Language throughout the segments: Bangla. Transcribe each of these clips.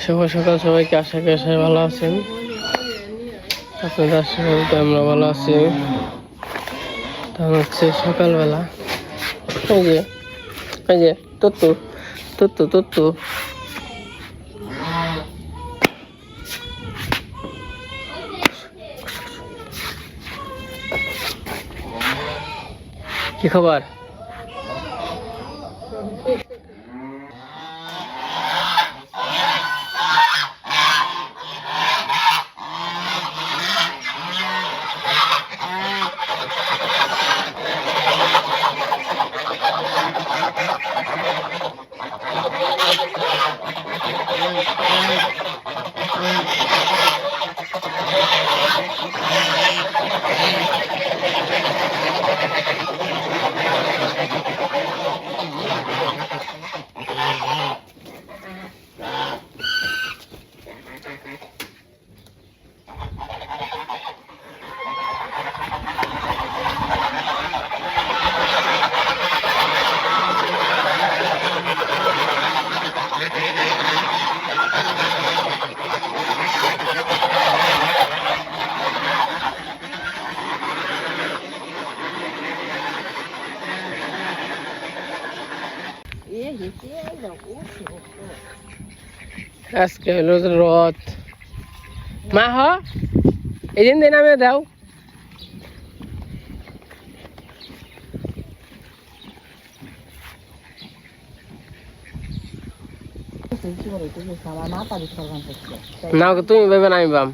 শুভ সকাল সবাইকে, আশা করি সবাই ভালো আছেন। আপনাদের আশীর্বাদে আমরা ভালো আছি। তা হচ্ছে সকালবেলা এই যে তত্তু তত্তু তত্তু কি খবর? আজকে হলো রথ। মা হ এই দিন নামে দাও। নাও তুমি ভেবে নামি বাম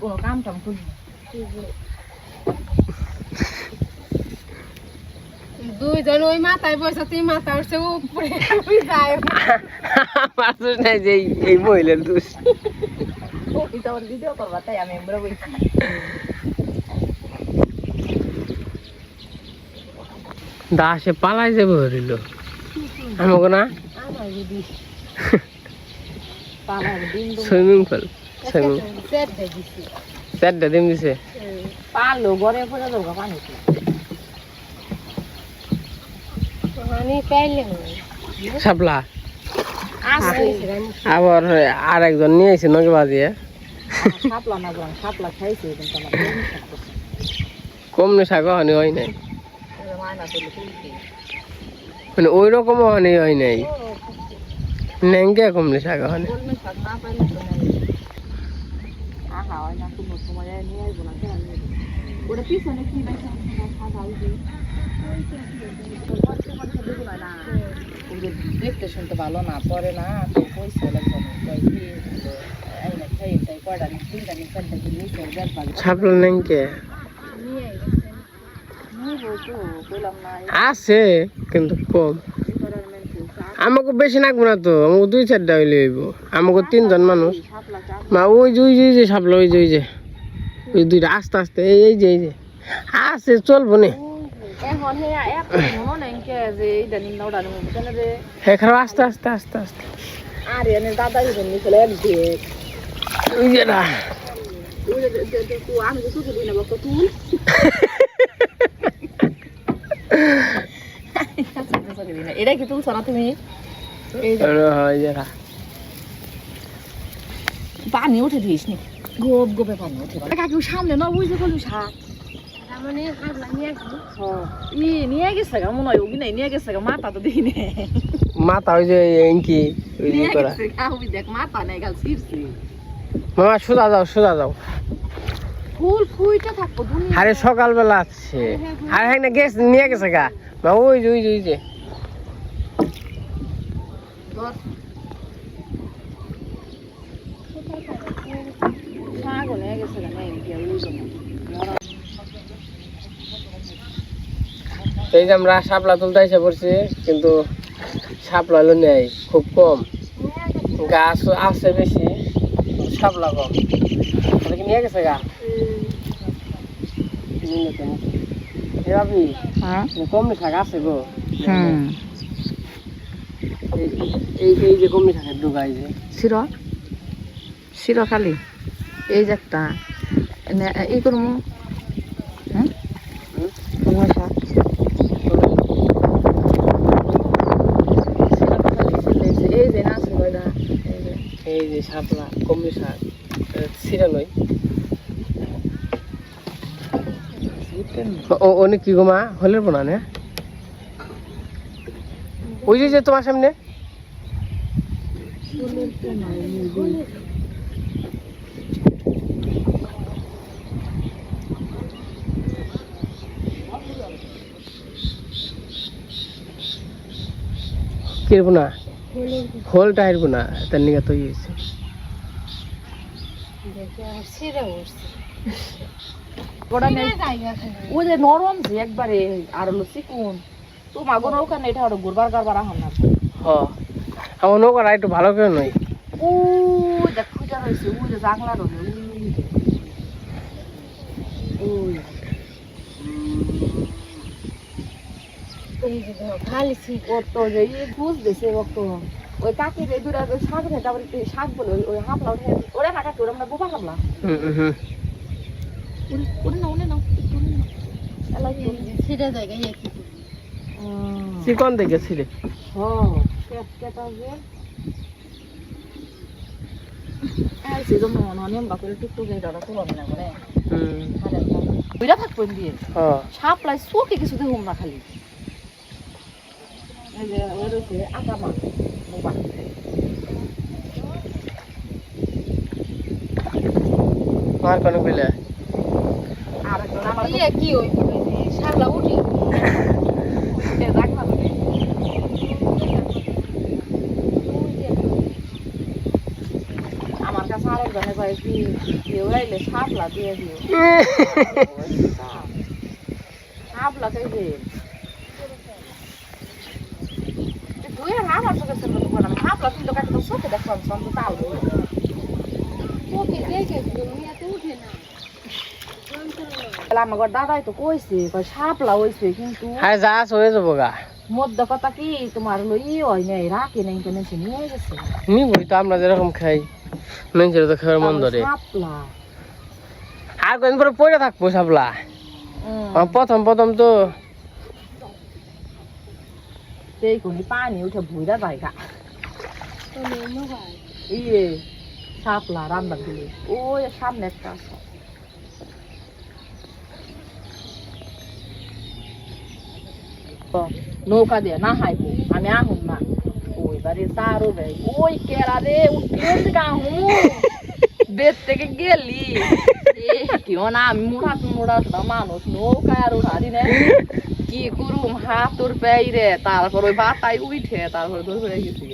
দুইজন ওই মাথায় বসে তুই মাথা উঠছে উপরে নাই যে এই মহিলার দোষ। ভিডিও করবা তাই আমি বলছি দাসে পালাই যাবে হরিল আমাকে না সুইমিং পুল চারটা ডিম দিছে পালো ঘরে পড়ে দরকার পানি পানি পাইলে সাপলা আবার আর একজন নিয়ে এসে নগে বাজিয়ে সাপলা না সাপলা খাইছে কিন্তু আমার কম নেশা কখনই হয় নাই, মানে ওই রকম হনি হয় নাই নেংকে কম নেশা কখনই। দেখতে শুনতে ভালো না পরে না তো পয়সা লাগবে ছাপল নেংকে আছে কিন্তু কম। আমাকে বেশি নাকবো না তো, আমাকে দুই চারটা হইলে হইব। আমাকে তিনজন মানুষ মা ওই যে সাপলা ওই যে ওই দুইটা আস্তে আস্তে এই যে আছে চলবো নে এখানে আস্তে আস্তে আস্তে আস্তে দাদা ওই যে না এটা কি তুলছো না তুমি? পানি উঠে দিস নি গোপ গোপে পানি উঠে কাকু সামনে না বুঝতে পারলু শাক নিয়ে গেছে গা মনে হয় ওগি নাই নিয়ে গেছে গা মাথা তো দেখি নে মাথা ওই যে এঙ্কি দেখ মাথা নেই গাল ছিড়ছি মামা সোজা যাও ফুল ফুইটা থাকবো আরে সকালবেলা আছে আর হ্যাঁ গেছে নিয়ে গেছে গা মা ওই যে এই যে আমরা শাপলা তুলতে এসে পড়ছি, কিন্তু শাপলা হলো নেই, খুব কম। গাছ আছে বেশি, শাপলা কম। নিয়ে গেছে গা কমনি শাক আছে গো। এই যে কমনি শাকের ডুগাই যে শির খালি এই যে একটা এই করবো এই যে শাপলা কমলি শাক সিরা নই অনেক কি গো মা হলের বোনা না ওই যে তোমার সামনে কিরবো না হোলটা হারবো না তার নিগা তো হয়েছে ও যে নরম যে একবারে আর হলো চিকুন তোমার কোনো ওখানে এটা হলো ঘুরবার কারবার আহার না হ আমার নৌকাটা একটু ভালো করে নই ও দেখ খুঁজা রয়েছে ও যে জাংলা রয়েছে ওই কত যে বুঝ দিছে কত ওই কাকি যে দুরা শাক খেতে আবার শাক বলে ওই হাফলা ওরে না কাকি ওরা আমরা বোবা হাফলা ওরে না ওরে না সেটা জায়গায় একটু চিকন দেখেছি রে কেটা যে আর সেজন্য অনিয়ম বাকুলে টুকটুকে দাদা তো হবে না করে বুইরা থাকবেন দিয়ে সাপলাই চোখে কিছু দেখুন না খালি এই যে ওই রয়েছে আকামা বোবা মার কোন বিলে আর আমার কি ওই শাপলা উঠি আমার কাছে আরেকজনে কয় কি কেউ আইলে শাপলা দিয়ে দিও শাপলা তাই যে তুই আমার চোখের সামনে তো বললাম শাপলা তুই তো কাছে চোখে দেখলাম সন্ত তাল চোখে দেখে উঠে না আমার দাদাই তো কইছে কয় শাপলা হইছে কিন্তু হ্যাঁ যা হয়ে যাবো গা মধ্যে কথা কি তোমার হলো হয় নাই রাখে নাই কেন নিয়ে গেছে নিবই তো আমরা যেরকম খাই মানুষের তো খাওয়ার মন ধরে শাপলা আর কদিন পরে পড়ে থাকবো শাপলা প্রথম প্রথম তো সেই কোনি পানি উঠে ভুইরা জায়গা ইয়ে শাপলা রান্না দিলে ওই সামনে একটা আছে নৌকা দিয়ে না হাইবো আমি আহুম না ওই বাড়ি তারও দেয় ওই কেরা রে উঠে গাহু বেদ থেকে গেলি কেউ না আমি মোড়া মানুষ নৌকায় আর উঠা দিনে কি করুম হাতুর পেয়ে রে তারপর ওই বাতাই উঠে তারপর ধরে গেছি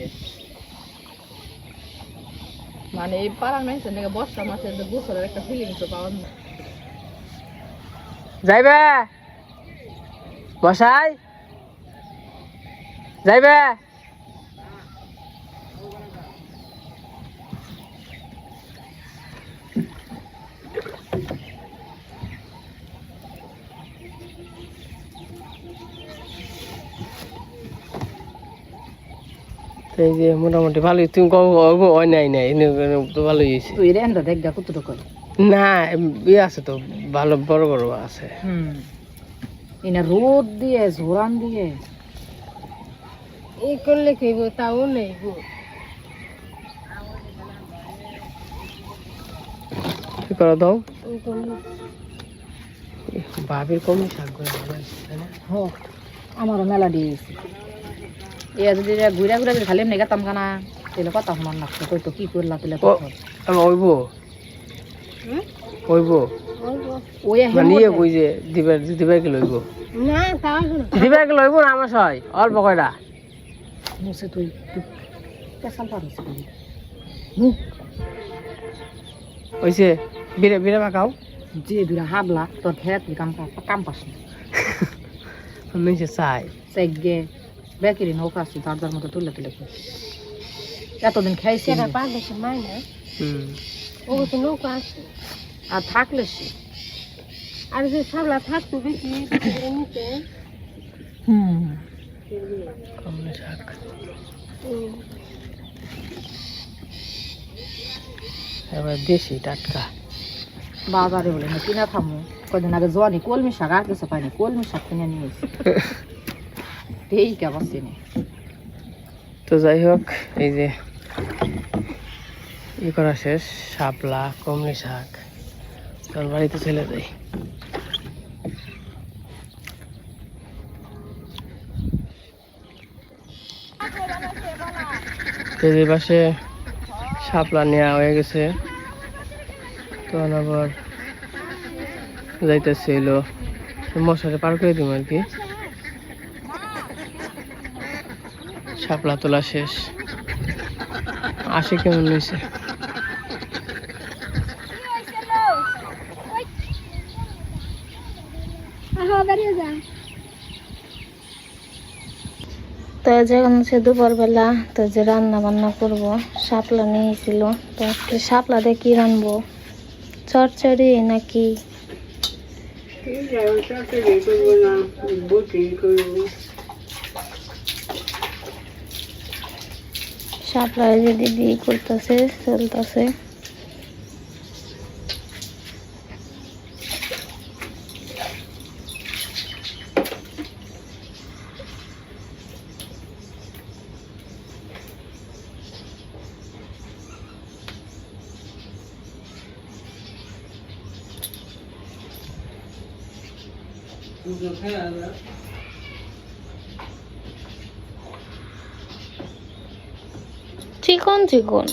মানে এই পাড়ার মানুষের নাকি বর্ষা মাসের গোসলের একটা ফিলিংস পাওয়া না যাইবে বসাই যাইবে এই যে মোটামুটি ভালোই তুমি নাই নাই তো ভালোই হয়েছে তুই রেন্দা দেখ গা কতটুকু না ইয়ে আছে তো ভালো বড় বড় আছে এনে রোদ দিয়ে ঝোরান দিয়ে এই করলে খাইব তাও নেই কি করে দাও ভাবির কম শাক করে আমারও মেলা দিয়েছি এ যদি ঘুরা ঘুরা যদি খালি এমনি গেতাম কানা তাহলে কথা সমান লাগতো কই তো কি করলা তাহলে ওইব ওইব ওই মানে ইয়ে কই যে দিবার কি লইব না তাও দিবার কি লইব না আমার ছয় অল্প কয়টা মুছে তুই পেছাল পারিস হইছে বিরে বিরে পাকাও যে দুরা হাবলা তোর খেয়ে তুই কাম পাস না নিচে চাই সেগে বেকিরি নৌকা আসছি তার মতো তুলে তুলে এতদিন খাইছি পাঁচ মাই না ও তো নৌকা আসছে আর থাকলে সে আর যে সাবলা থাকতো বেশি নিতে কমলা শাক এবার দেশি টাটকা বাজারে বলে না কিনা থামো কদিন আগে জোয়ানি কলমি শাক আর কিছু পাইনি কলমি শাক কিনে নিয়ে এসেছি এই কেমন চিনি তো যাই হোক এই যে ই করা শেষ, শাপলা কমলি শাক তোর বাড়িতে চলে যাই। যে পাশে শাপলা নেওয়া হয়ে গেছে, তখন আবার যাইতেছে এলো মশারে পার করে দিব আর কি। শাপলা তোলা শেষ, আসে কেমন হয়েছে। তো যখন হচ্ছে দুপুরবেলা, তো যে রান্না বান্না করব, শাপলা নিয়েছিল, তো আজকে শাপলা দিয়ে কি রানবো, চচ্চড়ি নাকি শাপলা যে দিদি করতেছে চলতেছে। চিকন চিকন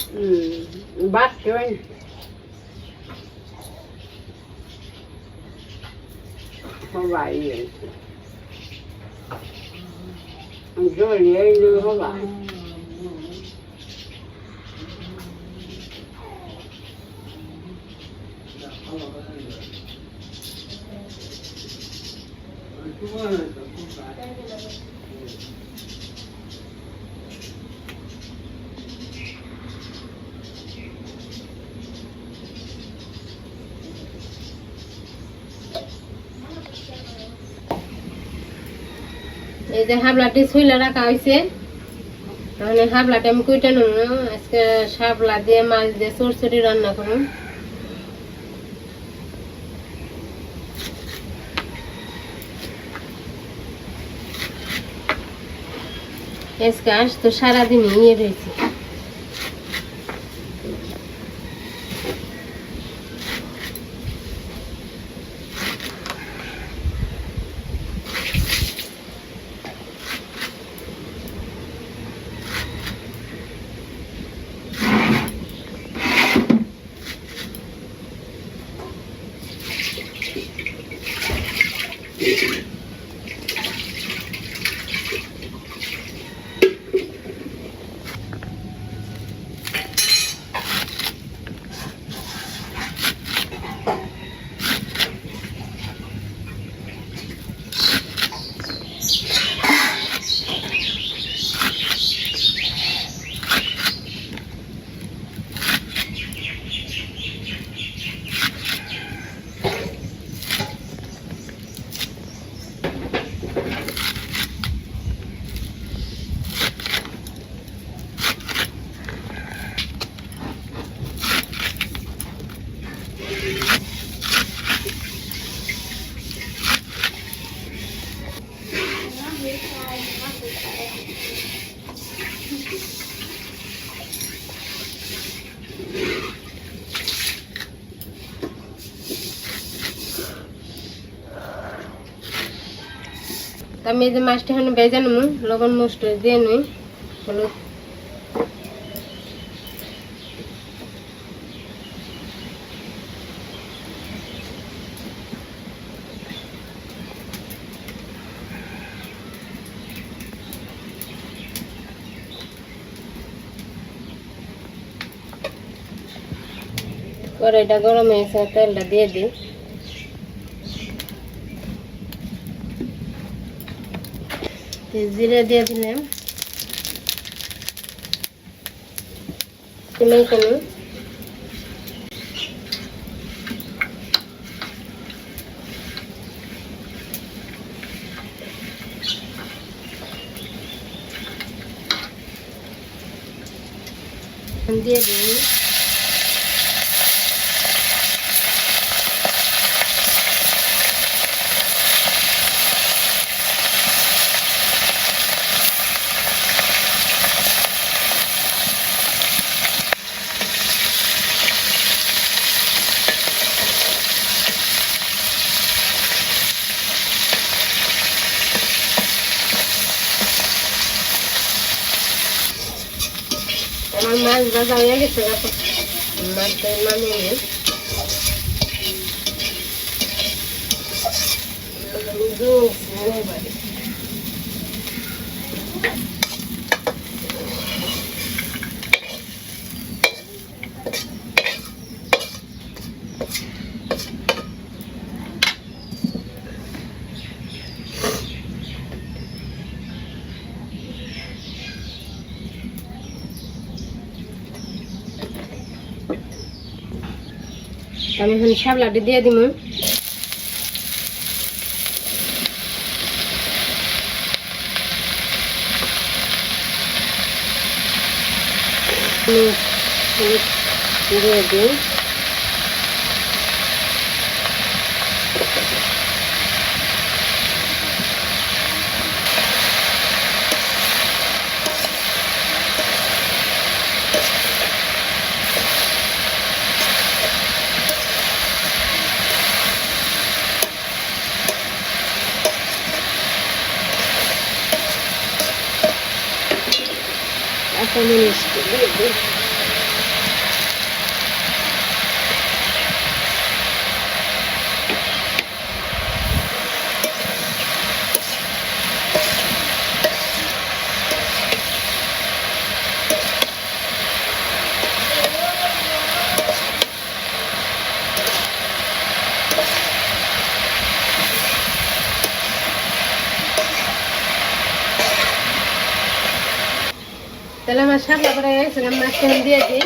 এই যে হাবলাটি ছুইলা রাখা হয়েছে, তাহলে হাবলাটা আমি কুইটা নেব। আজকে শাপলা দিয়ে মাছ দিয়ে চচ্চড়ি রান্না করুন। আজকে আজ তো সারাদিন ইয়ে রয়েছে। আমি এই যে মাছটা এখানে ভেজে নেব, লবণ মরিচ দিয়ে নিই, হলুদ কড়াইটা গরম হয়েছে, তেলটা দিয়ে দিই। জিরে দিয়ে দিলাম, মেখে দিয়ে দিই। মাছ ভাজা হয়ে গেছে, মাছটা নামিয়ে নিই। আমি এখন শাপলাটি দিয়ে দিব। দিয়ে দিই। এখন মিষ্টি দিয়ে দিই। তাহলে আমার শাপলা করে গেছে, মাছটা দিয়ে দিই।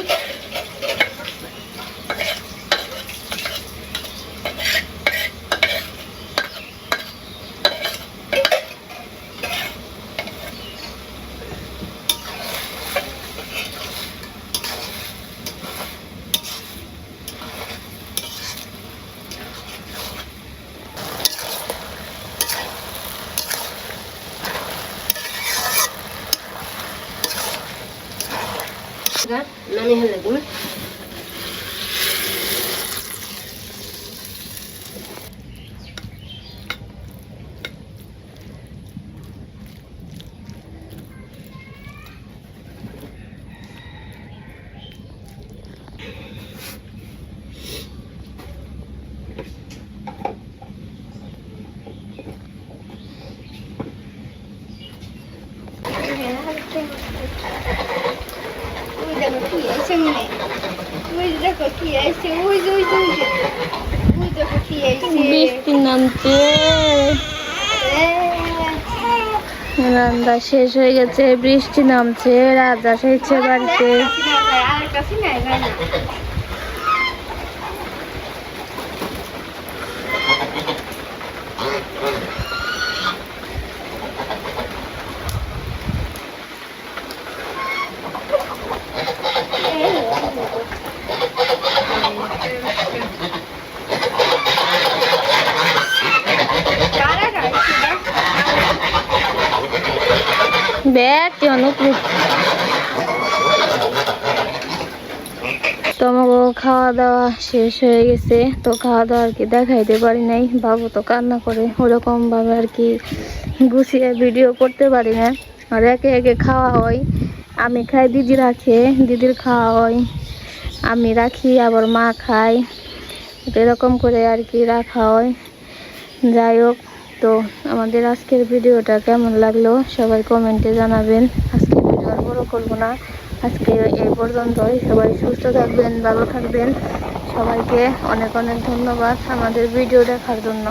নামিয়ে ফেলে দিব। বৃষ্টি নামছে, রান্না শেষ হয়ে গেছে, বৃষ্টি নামছে, রাজা এসেছে বাড়িতে। ব্যাগটি অনুকূল তোমাকে খাওয়া দাওয়া শেষ হয়ে গেছে। তো খাওয়া দাওয়া আর কি দেখাইতে পারি নাই, বাবু তো কান্না করে, ওরকম ভাবে আর কি গুছিয়ে ভিডিও করতে পারি না। আর একে একে খাওয়া হয়, আমি খাই, দিদি রাখে, দিদির খাওয়া হয়, আমি রাখি, আবার মা খায়, এরকম করে আর কি রাখা হয়। যাই হোক, তো আমাদের আজকের ভিডিওটা কেমন লাগলো সবাই কমেন্টে জানাবেন। আজকের ভিডিও আর বড় করবো না, আজকে এই পর্যন্তই। সবাই সুস্থ থাকবেন, ভালো থাকবেন। সবাইকে অনেক অনেক ধন্যবাদ আমাদের ভিডিও দেখার জন্য।